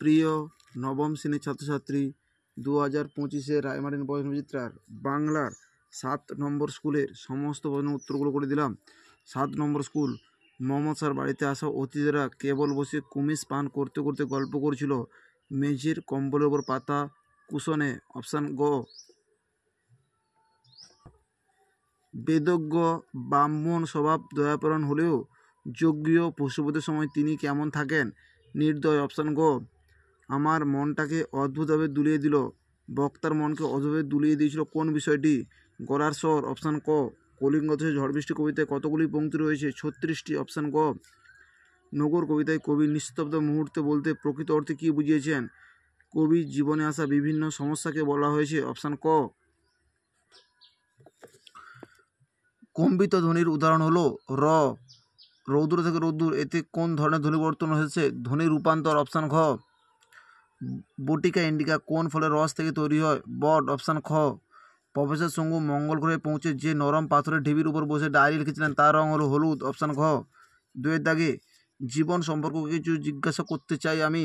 প্রিয় নবম শ্রেণীর ছাত্রছাত্রী, 2025 রায়মার্টিন প্রশ্নবিচিত্রার বাংলার 7 নম্বর স্কুলের সমস্ত প্রশ্নের উত্তরগুলো করে দিলাম। 7 নম্বর স্কুল। মোহাম্মদ স্যার বাড়িতে আসা অতিথিরা কেবল বসে কুমিজ পান করতে করতে গল্প করছিল। মেঝের কম্বলের ওপর পাতা কুশনে। অপশান গ। বেদজ্ঞ ব্রাহ্মণ স্বভাব দয়াপরায়ণ হলেও যজ্ঞীয় পশুপতির সময় তিনি কেমন থাকেন? নির্দয়। অপশান গ। আমার মনটাকে অদ্ভুতভাবে দুলিয়ে দিল। বক্তার মনকে অদ্ভুতভাবে দুলিয়ে দিয়েছিল কোন বিষয়টি? গলার স্বর। অপশান ক। কলিঙ্গ দেশে ঝড় বৃষ্টি কবিতায় কতগুলি পংক্তি রয়েছে? 36টি। অপশান গ। নগর কবিতায় কবি নিস্তব্ধ মুহূর্তে বলতে প্রকৃত অর্থে কী বুঝিয়েছেন? কবি জীবনে আসা বিভিন্ন সমস্যাকে বলা হয়েছে। অপশান ক। কম্পিত ধ্বনির উদাহরণ হলো র। রৌদ্র থেকে রৌদ্র, এতে কোন ধরনের ধ্বনি পরিবর্তন হয়েছে? ধ্বনি রূপান্তর। অপশান খ। বটিকা ইন্ডিকা কোন ফলের রস থেকে তৈরি হয়? বট। অপশান খ। প্রফেসর শঙ্কু মঙ্গল গ্রহে পৌঁছে যে নরম পাথরের ঢিবির উপর বসে ডায়েরি লিখেছিলেন তার রং হলো হলুদ। অপশান ঘ। 2 দাগে জীবন সম্পর্ক কিছু জিজ্ঞাসা করতে চাই আমি,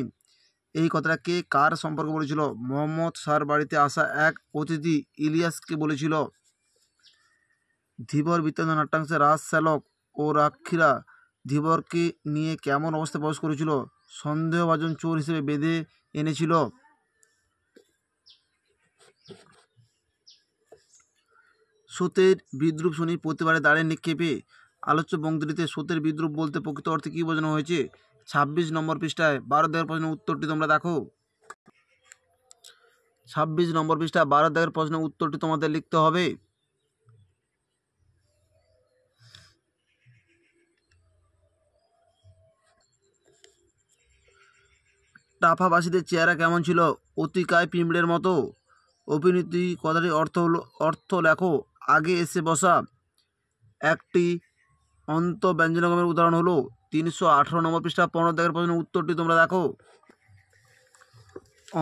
এই কথাটা কে কার সম্পর্কে বলেছিল? মোহাম্মদ স্যার বাড়িতে আসা এক অতিথি ইলিয়াসকে বলেছিল। ধীবর বৃত্তান্ত নাট্যাংশে রাজ শ্যালক ও রাক্ষীরা ধীবরকে নিয়ে কেমন অবস্থায় প্রবেশ করেছিল? সন্দেহভাজন চোর হিসেবে বেঁধে এনেছিল। স্রোতের বিদ্রুপ শুনি প্রতিবারে দাঁড়িয়ে নিক্ষেপে। আলোচ্য পংক্তিটিতে স্রোতের বিদ্রুপ বলতে প্রকৃত অর্থে কী বোঝানো হয়েছে? 26 নম্বর পৃষ্ঠায় 12 দাগের প্রশ্নের উত্তরটি তোমরা দেখো। 26 নম্বর পৃষ্ঠা 12 দাগের প্রশ্নের উত্তরটি তোমাদের লিখতে হবে। টাফাবাসীদের চেহারা কেমন ছিল? অতিকায় পিঁপড়ের মতো। অভিনীতি কথাটির অর্থ লেখো। আগে এসে বসা। একটি অন্ত ব্যঞ্জনগমের উদাহরণ হলো 318 নম্বর পৃষ্ঠা 15 দাগের প্রশ্নের উত্তরটি তোমরা দেখো।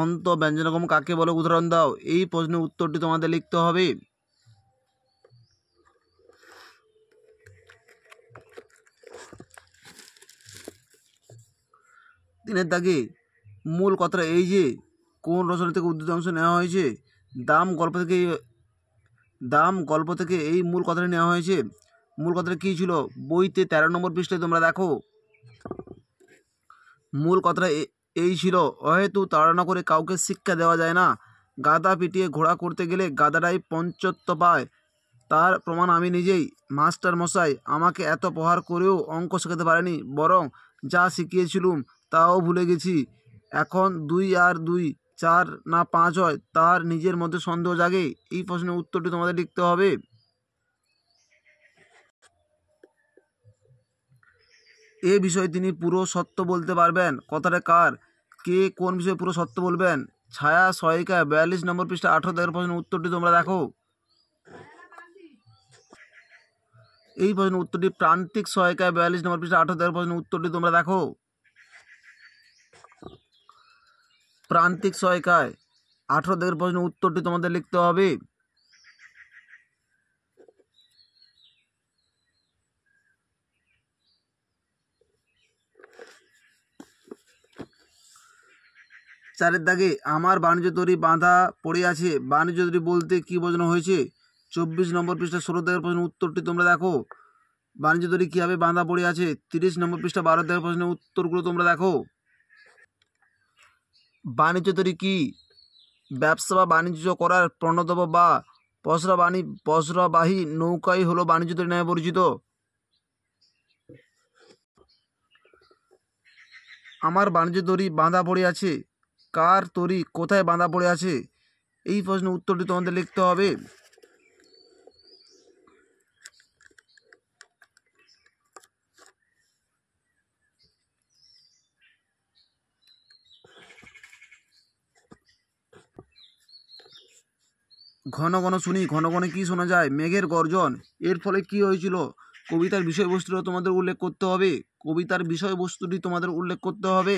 অন্ত ব্যঞ্জনগম কাকে বলে উদাহরণ দাও। এই প্রশ্নের উত্তরটি তোমাদের লিখতে হবে। তিনের দাগে মূল কথাটা এই যে কোন রচনা থেকে উদ্ধৃত অংশ নেওয়া হয়েছে? দাম গল্প থেকে এই মূল কথাটা নেওয়া হয়েছে। মূল কথাটা কী ছিল? বইতে 13 নম্বর পৃষ্ঠায় তোমরা দেখো। মূল কথাটা এই ছিল, অহেতু তাড়না করে কাউকে শিক্ষা দেওয়া যায় না। গাধা পিটিয়ে ঘোড়া করতে গেলে গাধাটাই পঞ্চত্ব পায়। তার প্রমাণ আমি নিজেই। মাস্টার মশাই আমাকে এত প্রহার করেও অঙ্ক শেখাতে পারেনি, বরং যা শিখিয়েছিলুম তাও ভুলে গেছি। এখন 2 আর 2 4 না 5 হয়, তার নিজের মধ্যে সন্দেহ জাগে। এই প্রশ্নের উত্তরটি তোমাদের লিখতে হবে। এ বিষয়ে তিনি পুরো সত্য বলতে পারবেন। কথাটা কার? কে কোন বিষয়ে পুরো সত্য বলবেন? ছায়া সহায়িকা 42 নম্বর পৃষ্ঠা 18 দাগের প্রশ্নের উত্তরটি তোমরা দেখো। এই প্রশ্নের উত্তরটি প্রান্তিক সহায়িকায় 42 নম্বর পৃষ্ঠা 18 দাগের প্রশ্নের উত্তরটি তোমরা দেখো। প্রান্তিক সহায়িকায় 18 দাগের প্রশ্নের উত্তরটি তোমাদের লিখতে হবে। চারের দাগে আমার বাণিজ্য তরী বাঁধা পড়ে আছে। বাণিজ্য তরী বলতে কি বোঝানো হয়েছে? 24 নম্বর পৃষ্ঠা 16 দাগের প্রশ্নের উত্তরটি তোমরা দেখো। বাণিজ্য তরী কীভাবে বাঁধা পড়ে আছে? 30 নম্বর পৃষ্ঠা 12 দাগের প্রশ্নের উত্তরগুলো তোমরা দেখো। বাণিজ্য তরী কি? ব্যবসা বা বাণিজ্য করার প্রণোদক বা পসরাবাহী নৌকাই হলো বাণিজ্য তরী নামে পরিচিত। আমার বাণিজ্য তরী বাঁধা পড়ে আছে। কার তরী কোথায় বাঁধা পড়ে আছে? এই প্রশ্নের উত্তরটি তোমাদের লিখতে হবে। ঘন ঘন শুনি, ঘন ঘন কি শোনা যায়? মেঘের গর্জন। এর ফলে কি হয়েছিল? কবিতার বিষয়বস্তুটা তোমাদের উল্লেখ করতে হবে। কবিতার বিষয়বস্তুটি তোমাদের উল্লেখ করতে হবে।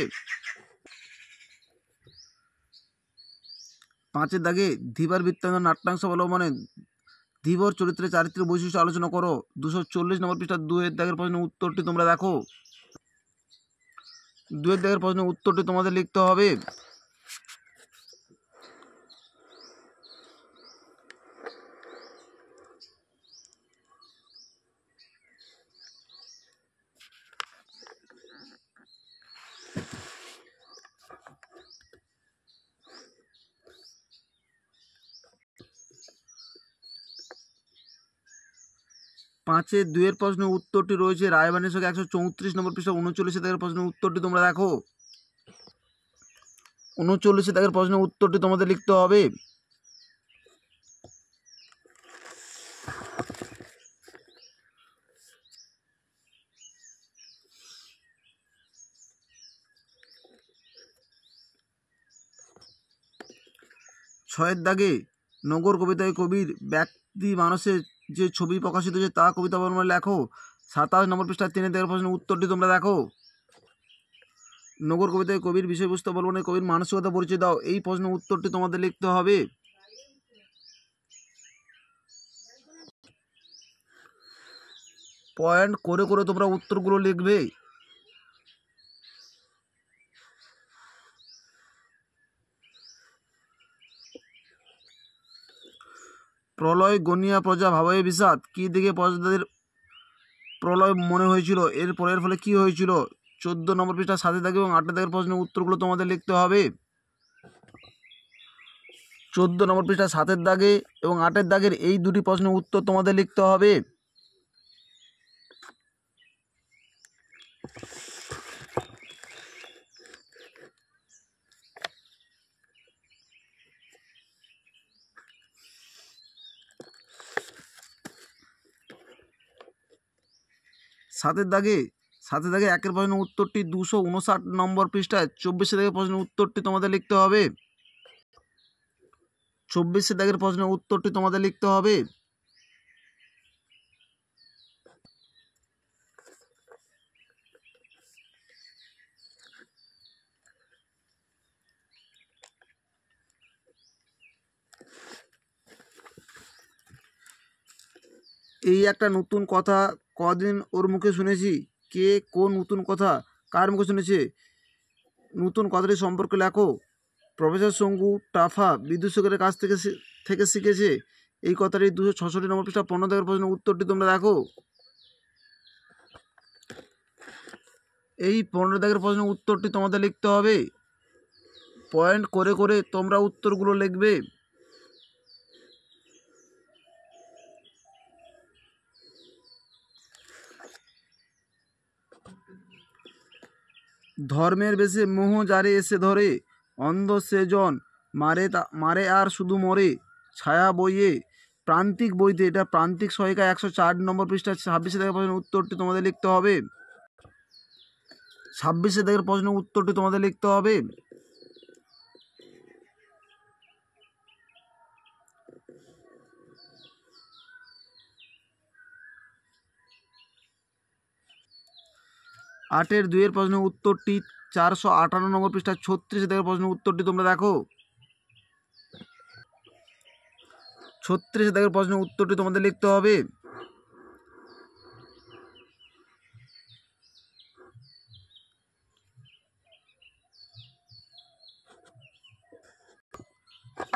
5 দাগে ধীবর বৃত্তান্ত নাট্যাংশ অবলম্বনে ধীবর চরিত্রের চারিত্রিক বৈশিষ্ট্য আলোচনা করো। 240 নম্বর পৃষ্ঠা 2 দাগের প্রশ্নের উত্তরটি তোমরা দেখো। দুয়ের দাগের প্রশ্নের উত্তরটি তোমাদের লিখতে হবে। পাঁচের দুয়ের প্রশ্নের উত্তরটি রয়েছে রায়বানের সঙ্গে 134 নম্বর পৃষ্ঠা 39 দাগের প্রশ্নের উত্তরটি তোমরা দেখো। 39 দাগের প্রশ্নের উত্তরটি তোমাদের লিখতে হবে। ছয়ের দাগে নগর কবিতায় কবির ব্যক্তি মানুষের যে ছবি প্রকাশিত হয়েছে তা কবিতা বর্ণমালায় লেখো। 27 নম্বর পৃষ্ঠা 3 দাগের প্রশ্নের উত্তরটি তোমরা দেখো। নগর কবিতায় কবির বিষয়বস্তু বর্ণনায় কবির মানসিকতা পরিচয় দাও। এই প্রশ্নের উত্তরটি তোমাদের লিখতে হবে। পয়েন্ট করে করে তোমরা উত্তরগুলো লিখবে। প্রলয় গনিয়া প্রজা ভাবায় বিষাদ, কি দিকে প্রজাদের প্রলয় মনে হয়েছিল, এর পরের ফলে কি হয়েছিল। 14 নম্বর পৃষ্ঠা 7 দাগে এবং 8 দাগের প্রশ্নের উত্তরগুলো তোমাদের লিখতে হবে। 14 নম্বর পৃষ্ঠা 7 দাগে এবং 8 দাগের এই দুটি প্রশ্নের উত্তর তোমাদের লিখতে হবে। সাতের দাগে একের প্রশ্নের উত্তরটি 259 নম্বর পৃষ্ঠায় 24 দাগের প্রশ্নের উত্তরটি তোমাদের লিখতে হবে। 24 দাগের প্রশ্নের উত্তরটি তোমাদের লিখতে হবে। এই একটা নতুন কথা কদিন ওর মুখে শুনেছি। কে কোন নতুন কথা কার মুখে শুনেছে, নতুন কথাটি সম্পর্কে লেখো। প্রফেসর শঙ্কু টাফা বিদূষকের কাছ থেকে শিখেছে। এই কথাটি 266 নম্বর পৃষ্ঠা 15 দাগের প্রশ্নের উত্তরটি তোমরা দেখো। এই 15 দাগের প্রশ্নের উত্তরটি তোমাদের লিখতে হবে। পয়েন্ট করে করে তোমরা উত্তরগুলো লিখবে। ধর্মের বেশে মোহ যারে এসে ধরে, অন্ধ সেজন মারে আর শুধু মরে, ছায়া বইয়ে প্রান্তিক বইতে, এটা প্রান্তিক সহায়িকা 104 নম্বর পৃষ্ঠা 26 দাগের প্রশ্নের উত্তরটি তোমাদের লিখতে হবে। 26 দাগের প্রশ্নের উত্তরটি তোমাদের লিখতে হবে। আটের দুইয়ের প্রশ্নের উত্তরটি 458 নম্বর পৃষ্ঠা 36 দাগের প্রশ্নের উত্তরটি তোমরা দেখো। 36 দাগের প্রশ্নের উত্তরটি তোমাদের লিখতে হবে।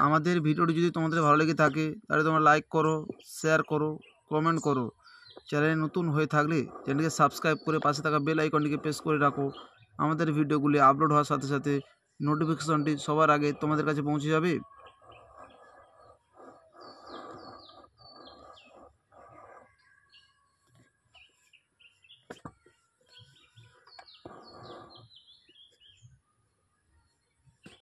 আমাদের ভিডিওটি যদি তোমাদের ভালো লেগে থাকে তাহলে তোমরা লাইক করো, শেয়ার করো, কমেন্ট করো। চ্যানেলে নতুন হয়ে থাকলে চ্যানেলকে সাবস্ক্রাইব করে পাশে থাকা বেল আইকনটিকে প্রেস করে রাখো। আমাদের ভিডিওগুলি আপলোড হওয়ার সাথে সাথে নোটিফিকেশনটি সবার আগে তোমাদের কাছে পৌঁছে যাবে।